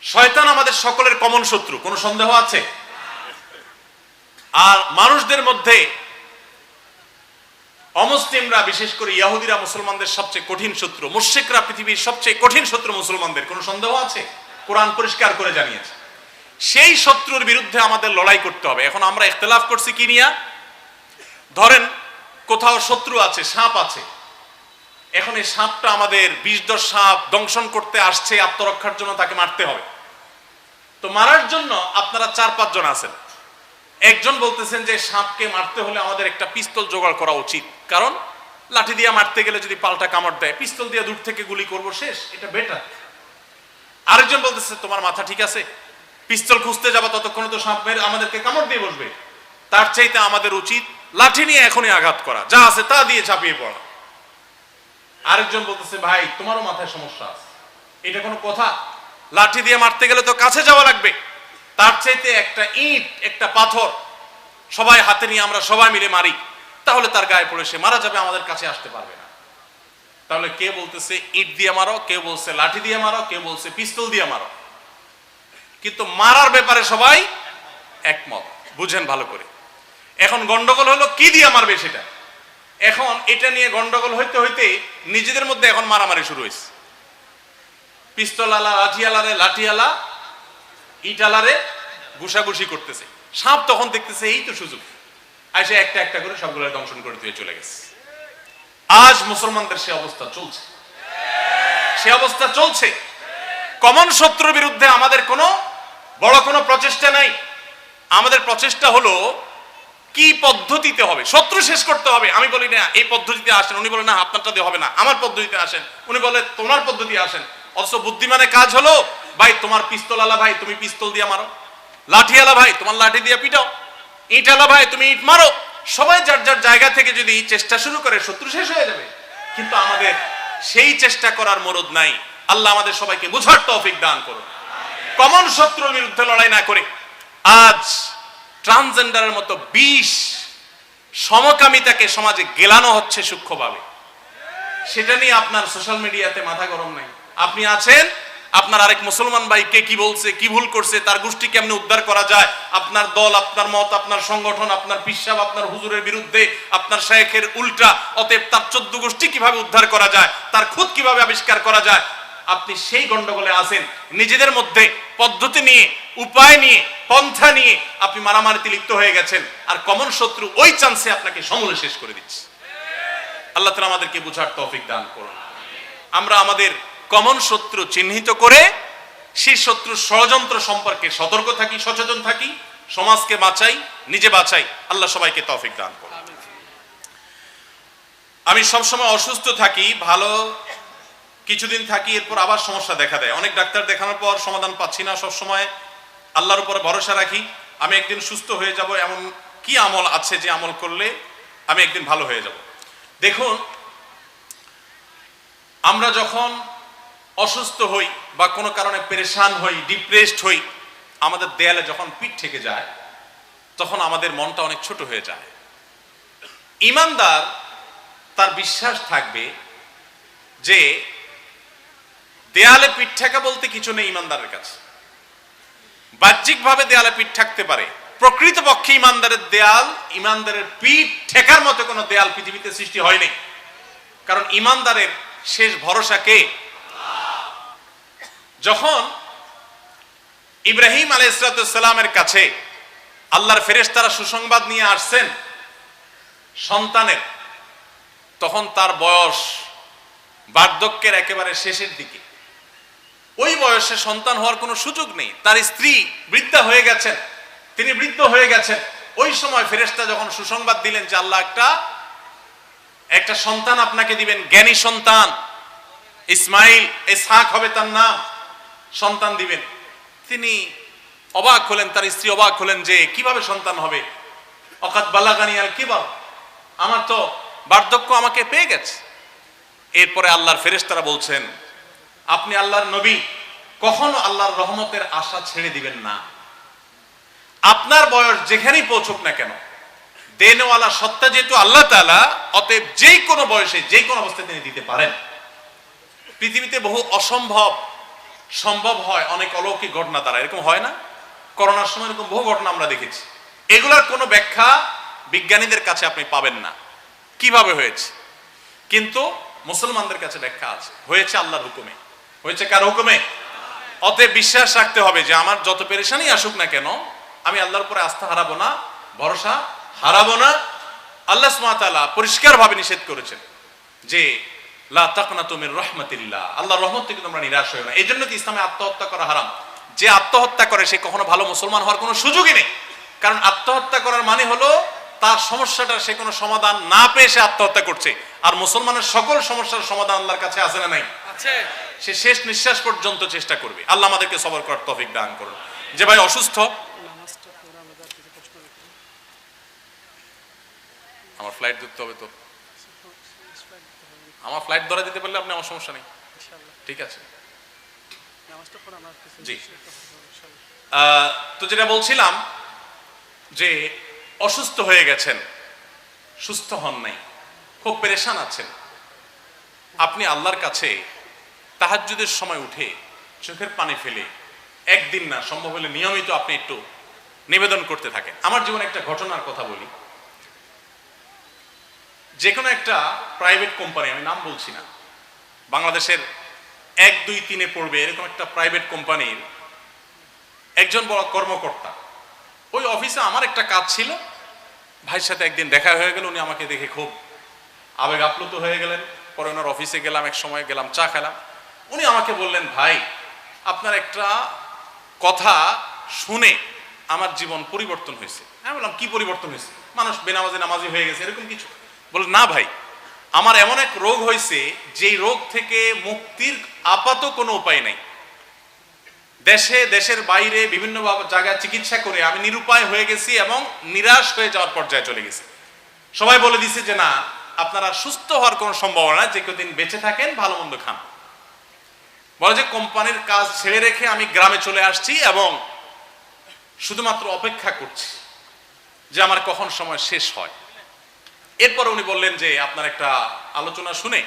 শয়তান আমাদের সকলের কমন শত্রু, কোনো সন্দেহ আছে? আর মানুষদের মধ্যে অমুসলিমরা, বিশেষ করে ইহুদিরা মুসলমানদের সবচেয়ে কঠিন শত্রু, মুশরিকরা পৃথিবীর সবচেয়ে কঠিন শত্রু মুসলমানদের, কোনো সন্দেহ আছে? কোরআন পরিষ্কার করে জানিয়েছে। সেই শত্রুর বিরুদ্ধে আমাদের লড়াই করতে হবে। এখন আমরা ইখতিলাফ করছি কি নিয়া? ধরেন কোথাও শত্রু আছে, সাপ আছে, এখন এই সাপটা আমাদের বিষধর সাপ দংশন করতে আসছে, আত্মরক্ষার জন্য তাকে মারতে হবে। তো মারার জন্য আপনারা 4-5 জন আছেন। একজন বলতেছেন যে সাপকে মারতে হলে আমাদের একটা পিস্তল জোগাড় করা উচিত, কারণ লাঠি দিয়ে মারতে গেলে যদি পাল্টা কামড় দেয়, পিস্তল দিয়ে দূর থেকে গুলি করব, শেষ, এটা বেটার। আরেকজন বলতেছে তোমার মাথা ঠিক আছে, পিস্তল খুঁজতে যাবো ততক্ষণে তো সাপ আমাদেরকে কামড় দিয়ে বসবে, তার চাইতে আমাদের উচিত লাঠি নিয়ে এখনই আঘাত করা, যা আছে তা দিয়ে চাপিয়ে পড়া। আরেকজন বলতেছে ভাই তোমারও মাথায় সমস্যা আছে, এটা কোনো কথা? লাঠি দিয়ে মারতে গেলে তো কাছে যাওয়া লাগবে, তার চাইতে একটা ইট একটা পাথর সবাই হাতে নিয়ে আমরা সবাই মিলে মারি, তাহলে তার গায়ে পড়ে সে মারা যাবে, আমাদের কাছে আসতে পারবে না। তাহলে কে বলতেছে ইট দিয়ে মারো, কেউ বলছে লাঠি দিয়ে মারো, কেউ বলছে পিস্তল দিয়ে মারো, কিন্তু মারার ব্যাপারে সবাই একমত। বুঝেন ভালো করে। এখন গন্ডগোল হলো কি দিয়ে মারবে সেটা। এখন এটা নিয়ে গন্ডগোল হইতে হইতে নিজেদের মধ্যে এখন মারামারি শুরু হয়েছে। পিস্তল আলা লাঠিয়ালারে, লাঠিয়ালা ইটালারে ঘুষাঘুষি করতেছে। সাপ তখন দেখতেছে এই তো সুযোগ, আইসে একটা একটা করে সবগুলো দংশন করে দিয়ে চলে গেছে। আজ মুসলমানদের সে অবস্থা চলছে, সে অবস্থা চলছে। কমন শত্রুর বিরুদ্ধে আমাদের কোনো বড় কোনো প্রচেষ্টা নাই। আমাদের প্রচেষ্টা হলো কি পদ্ধতিতে হবে, শত্রু শেষ করতে হবে। আমি বলি না এই পদ্ধতিতে আসেন, উনি বলে না আপনারটা দিয়ে হবে না, আমার পদ্ধতিতে আসেন, উনি বলে তোমার পদ্ধতি আসেন। অথচ বুদ্ধিমানের কাজ হলো ভাই তোমার পিস্তল আলা ভাই তুমি পিস্তল দিয়ে মারো, লাঠি আলা ভাই তোমার লাঠি দিয়ে পিটাও, ইট আলা ভাই তুমি ইট মারো। সবাই যার যার জায়গা থেকে যদি চেষ্টা শুরু করে শত্রু শেষ হয়ে যাবে। কিন্তু আমাদের সেই চেষ্টা করার মরদ নাই। আল্লাহ আমাদের সবাইকে বুঝার তৌফিক দান করুন। কমন শত্রুর বিরুদ্ধে লড়াই না করে আজ ট্রান্সজেন্ডারের মতো 20 সমকামিতাকে সমাজে গেলানো হচ্ছে সূক্ষ্মভাবে। সেটা নিয়ে আপনার সোশ্যাল মিডিয়াতে মাথা গরম নাই। আপনি আছেন, আপনার আরেক মুসলমান ভাই কে কি বলছে, কি ভুল করছে, তার গোষ্ঠী কেমনে উদ্ধার করা যায়, আপনার দল, আপনার মত, আপনার সংগঠন, আপনার পিসাব, আপনার হুজুরের বিরুদ্ধে, আপনার শায়েখের উল্টা, অতএব তার 14 গোষ্ঠী কিভাবে উদ্ধার করা যায়, তার খুদ কিভাবে আবিষ্কার করা যায়, আপনি সেই গন্ডগোলে আছেন। নিজেদের মধ্যে পদ্ধতি নিয়ে, উপায় নিয়ে, পন্থা নিয়ে আপনি মারামারিতে লিপ্ত হয়ে গেছেন। আর কমন শত্রু ওই চান্সে আপনাকে সমূলে শেষ করে দিচ্ছে। আল্লাহ তাআলা আমাদেরকে বুঝার তৌফিক দান করুন। আমরা আমাদের কমন শত্রু চিহ্নিত করে সেই শত্রুর ষড়যন্ত্র সম্পর্কে সতর্ক থাকি, সচেতন থাকি, সমাজকে বাঁচাই, নিজে বাঁচাই। আল্লাহ সবাইকে তৌফিক দান করুন। আমি সবসময় অসুস্থ থাকি, ভালো কিছুদিন থাকি, এরপর আবার সমস্যা দেখা দেয়। অনেক ডাক্তার দেখানোর পর সমাধান পাচ্ছি না। সবসময় আল্লাহর উপরে ভরসা রাখি, আমি একদিন সুস্থ হয়ে যাব। এমন কি আমল আছে যে আমল করলে আমি একদিন ভালো হয়ে যাব? দেখুন, আমরা যখন অসুস্থ হই বা কোনো কারণে পেরেশান হই, ডিপ্রেসড হই, আমাদের দেয়ালে যখন পিঠ থেকে যায় তখন আমাদের মনটা অনেক ছোট হয়ে যায়। ঈমানদার তার বিশ্বাস থাকবে যে দেয়ালে পিঠ ঠেকা বলতে কিছু নেই ঈমানদারের কাছে। বাহ্যিকভাবে দেয়ালে পিঠ থাকতে পারে, প্রকৃতপক্ষে ঈমানদারের দেয়াল, ঈমানদারের পিঠ ঠেকার মতো কোনো দেয়াল পৃথিবীতে সৃষ্টি হয়নি। কারণ ঈমানদারের শেষ ভরসা কে? যখন ইব্রাহিম আলাইহিস সালামের কাছে আল্লাহর ফেরেশতারা সুসংবাদ নিয়ে আসছেন সন্তানের, তখন তার বয়স বার্ধক্যের একেবারে শেষের দিকে। ওই বয়সে সন্তান হওয়ার কোনো সুযোগ নেই। তার স্ত্রী বৃদ্ধা হয়ে গেছেন, তিনি বৃদ্ধ হয়ে গেছেন। ওই সময় ফেরেশতা যখন সুসংবাদ দিলেন যে আল্লাহ একটা সন্তান আপনাকে দিবেন, জ্ঞানী সন্তান, ইসমাইল, ইসহাক হবে তার নাম, সন্তান দিবেন, তিনি অবাক হলেন, তার স্ত্রী অবাক হলেন যে কিভাবে সন্তান হবে। অকাত বালাগানি আল কিবার, আমার তো বার্ধক্য আমাকে পেয়ে গেছে। এরপরে আল্লাহর ফেরেশতারা বলছেন আপনি আল্লাহর নবী, কখনো আল্লাহর রহমতের আশা ছেড়ে দিবেন না। আপনার বয়স যেখানেই পৌঁছুক না কেন, দেনওয়ালা সত্তা যেহেতু আল্লাহ তাআলা, অতএব যেই কোনো বয়সে যেই কোনো অবস্থায় তিনি দিতে পারেন। পৃথিবীতে বহু অসম্ভব সম্ভব হয় অনেক অলৌকিক ঘটনা দ্বারা। এরকম হয় না? করোনার সময় এরকম বহু ঘটনা আমরা দেখেছি। এগুলার কোনো ব্যাখ্যা বিজ্ঞানীদের কাছে আপনি পাবেন না কিভাবে হয়েছে, কিন্তু মুসলমানদের কাছে ব্যাখ্যা আছে। হয়েছে আল্লাহর হুকুমে। হয়েছে কার হুকুমে? অতএব বিশ্বাস রাখতে হবে যে আমার যত পেরেশানি আসুক না কেন, আমি আল্লাহর উপরে আস্থা হারাবো না, ভরসা হারাবো না। আল্লাহ সুবহানাহু ওয়া তাআলা পরিষ্কারভাবে নিষেধ করেছেন যে লা তাকনাতু মির রাহমাতিল্লাহ, আল্লাহর রহমত থেকে তোমরা নিরাশ হয়ো না। এই জন্য তো ইসলামে আত্মহত্যা করা হারাম। যে আত্মহত্যা করে সে কখনো ভালো মুসলমান হওয়ার কোনো সুযোগই নেই। কারণ আত্মহত্যা করার মানে হলো তার সমস্যাটার সে কোনো সমাধান না পেয়ে সে আত্মহত্যা করছে। আর মুসলমানের সকল সমস্যার সমাধান আল্লাহর কাছে আছে না নাই? আছে। সে শেষ নিঃশ্বাস পর্যন্ত চেষ্টা করবে। আল্লাহ আমাদেরকে সবর করার তৌফিক দান করুন। যে ভাই অসুস্থ, আমার ফ্লাইট ধরতে হবে, তো আমার ফ্লাইট ধরে দিতে পারলে আপনি, আমার সমস্যা নেই, ঠিক আছে। জি, তো যেটা বলছিলাম যে অসুস্থ হয়ে গেছেন, সুস্থ হন নাই, খুব পেরেশান আছেন, আপনি আল্লাহর কাছে তাহাজ্জুদের সময় উঠে চোখের পানি ফেলে একদিন না, সম্ভব হলে নিয়মিত আপনি একটু নিবেদন করতে থাকেন। আমার জীবনে একটা ঘটনার কথা বলি। যে কোনো একটা প্রাইভেট কোম্পানি, আমি নাম বলছি না, বাংলাদেশের 1, 2, 3-এ পড়বে এরকম একটা প্রাইভেট কোম্পানির একজন বড় কর্মকর্তা, ওই অফিসে আমার একটা কাজ ছিল, ভাইয়ের সাথে একদিন দেখা হয়ে গেল। উনি আমাকে দেখে খুব আবেগ আপ্লুত হয়ে গেলেন। পরে ওনার অফিসে গেলাম, এক সময় গেলাম, চা খেলাম। উনি আমাকে বললেন, ভাই আপনার একটা কথা শুনে আমার জীবন পরিবর্তন হয়েছে। আমি বললাম, কি পরিবর্তন হয়েছে? মানুষ বেনামাজি নামাজি হয়ে গেছে এরকম কিছু? বলে, না ভাই, আমার এমন এক রোগ হয়েছে যেই রোগ থেকে মুক্তির আপাতত কোনো উপায় নাই। দেশে, দেশের বাইরে বিভিন্ন জায়গায় চিকিৎসা করে আমি নিরুপায় হয়ে গেছি এবং নিরাশ হয়ে যাওয়ার পর্যায়ে চলে গেছি। সবাই বলে দিছে যে না, আপনারা সুস্থ হওয়ার কোনো সম্ভাবনা, যে কদিন বেঁচে থাকেন ভালো মন্দ খান। বলে যে কোম্পানির কাজ ছেড়ে রেখে আমি গ্রামে চলে আসছি এবং শুধুমাত্র অপেক্ষা করছি যে আমার কখন সময় শেষ হয়। এরপর উনি বললেন যে আপনার একটা আলোচনা শুনে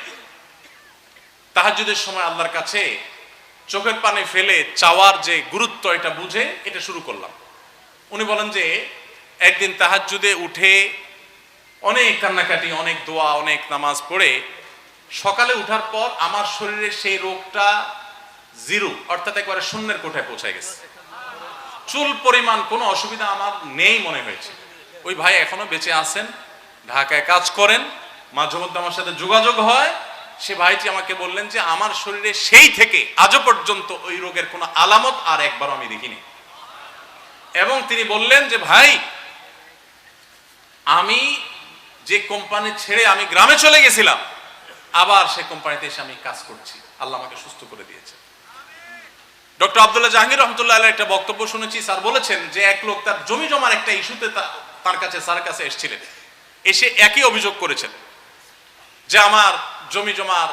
তাহাজ্জুদের সময় আল্লাহর কাছে চোখের পানি ফেলে চাওয়ার যে গুরুত্ব, এটা বুঝে এটা শুরু করলাম। উনি বলেন যে একদিন তাহাজ্জুদে উঠে অনেক কান্নাকাটি, অনেক দোয়া, অনেক নামাজ পড়ে সকালে উঠার পর আমার শরীরে সেই রোগটা জিরো, অর্থাৎ একবারে শূন্যের কোঠায় পৌঁছে গেছে। চুল পরিমাণ কোনো অসুবিধা আমার নেই মনে হয়েছে। ওই ভাই এখনো বেঁচে আছেন, ঢাকায় কাজ করেন, মাঝে মধ্যে আমার সাথে যোগাযোগ হয়। সে ভাইটি আমাকে বললেন যে আমার শরীরে সেই থেকে আজও পর্যন্ত ওই রোগের কোনো আলামত আর একবারও আমি দেখিনি। এবং তিনি বললেন যে ভাই, আমি যে কোম্পানি ছেড়ে আমি গ্রামে চলে গেছিলাম, আবার সেই কোম্পানিতে এসে আমি কাজ করছি, আল্লাহ আমাকে সুস্থ করে দিয়েছে। ডক্টর আব্দুল্লাহ জাহাঙ্গীর রহমতুল্লাহ আলাইহির একটা বক্তব্য শুনেছি। স্যার বলেছেন যে এক লোক তার জমি জমার একটা ইস্যুতে তার কাছে, স্যারের কাছে এসেছিলেন, এসে একই অভিযোগ করেছেন যে আমার জমি জমার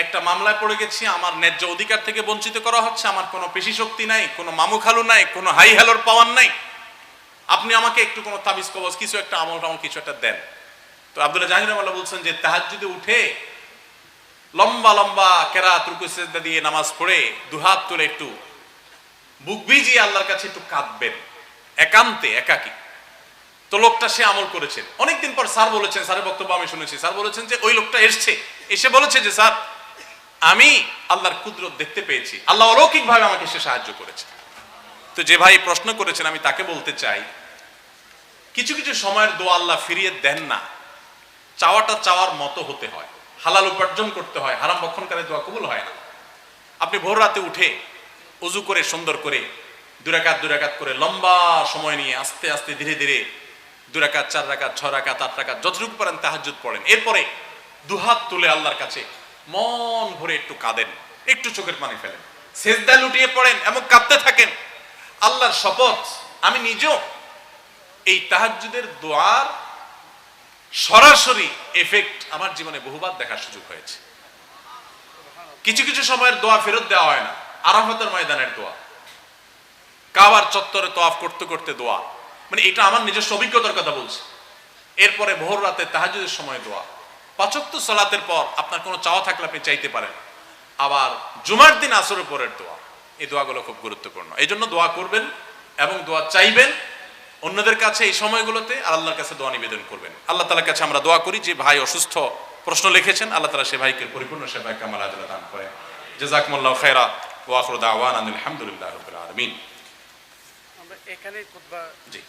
একটা মামলায় পড়ে গেছি, আমার ন্যায্য অধিকার থেকে বঞ্চিত করা হচ্ছে, আমার কোনো পেশি শক্তি নাই, কোনো মামু খালু নাই, কোনো হাই হ্যালোর পাওয়ার নাই, আপনি আমাকে একটু কোনো তাবিজ কবজ কিছু একটা আমল কিছু একটা দেন। তো আব্দুল্লাহ জাহাঙ্গীর রহমাতুল্লাহ বলছেন যে তাহাজ্জুদে উঠে লম্বা লম্বা কেরাত রুকু সিজদা দিয়ে নামাজ পড়ে দুহাত তুলে একটু বুক ভিজিয়ে আল্লাহর কাছে একটু কাঁদবেন, একান্তে, একাকী। তো লোকটা সে আমল করেছেন। অনেকদিন পর স্যার বলেছেন, স্যারের বক্তব্য আমি শুনেছি, স্যার বলেছেন যে ওই লোকটা এসে বলেছে যে স্যার, আমি আল্লাহর কুদরত দেখতে পেয়েছি, আল্লাহ অলৌকিক ভাবে আমাকে সে সাহায্য করেছে। তো যে ভাই প্রশ্ন করেছেন, আমি তাকে বলতে চাই, কিছু কিছু সময়ের দোয়া আল্লাহ ফিরিয়ে দেন না। চাওয়াটা চাওয়ার মতো হতে হয়, হালাল উপার্জন করতে হয়, হারাম ভক্ষণকারী দোয়া কবুল হয় না। আপনি ভোর রাতে উঠে ওযু করে সুন্দর করে 2 রাকাত 2 রাকাত করে লম্বা সময় নিয়ে আস্তে আস্তে ধীরে ধীরে 2 রাকাত 4 রাকাত 6 রাকাত 8 রাকাত যতটুকু পারেন তাহাজ্জুদ পড়েন। এরপরে দুহাত তুলে আল্লাহর কাছে মন ভরে একটু কাঁদেন, একটু চোখের পানি ফেলেন, সেজদা লুটিয়ে পড়েন এবং কাঁদতে থাকেন। আল্লাহর শপথ, আমি নিজেও এই তাহাজ্জুদের দোয়ার সরাসরি এফেক্ট আমার জীবনে বহুবার দেখার সুযোগ হয়েছে। কিছু কিছু সময়ের দোয়া ফেরত দেওয়া হয় না। আরাফাতের ময়দানের দোয়া, কাবার চত্বরে তওয়াফ করতে করতে দোয়া, মানে এটা আমার নিজস্ব অভিজ্ঞতার কথা বলছি। এরপরে ভোর রাতে তাহাজ্জুদের সময় দোয়া, 5 ওয়াক্ত সালাতের পর আপনার কোনো চাওয়া থাকলে আপনি চাইতে পারেন। আবার জুমার দিন আসরের পরের দোয়া, এই দোয়াগুলো খুব গুরুত্বপূর্ণ। এই জন্য দোয়া করবেন এবং দোয়া চাইবেন অন্যদের কাছে এই সময়গুলোতে, আর আল্লাহর কাছে দোয়া নিবেদন করবেন। আল্লাহ তাআলার কাছে আমরা দোয়া করি যে ভাই অসুস্থ প্রশ্ন লিখেছেন, আল্লাহ তাআলা সে ভাইকে পরিপূর্ণ সেবায় কামাল আজলা দান করেন। জাযাকুমুল্লাহু খায়রা ওয়া আখিরু দাওয়ানা আলহামদুলিল্লাহি রাব্বিল আলামিন। আমরা এখানে খুতবা জি।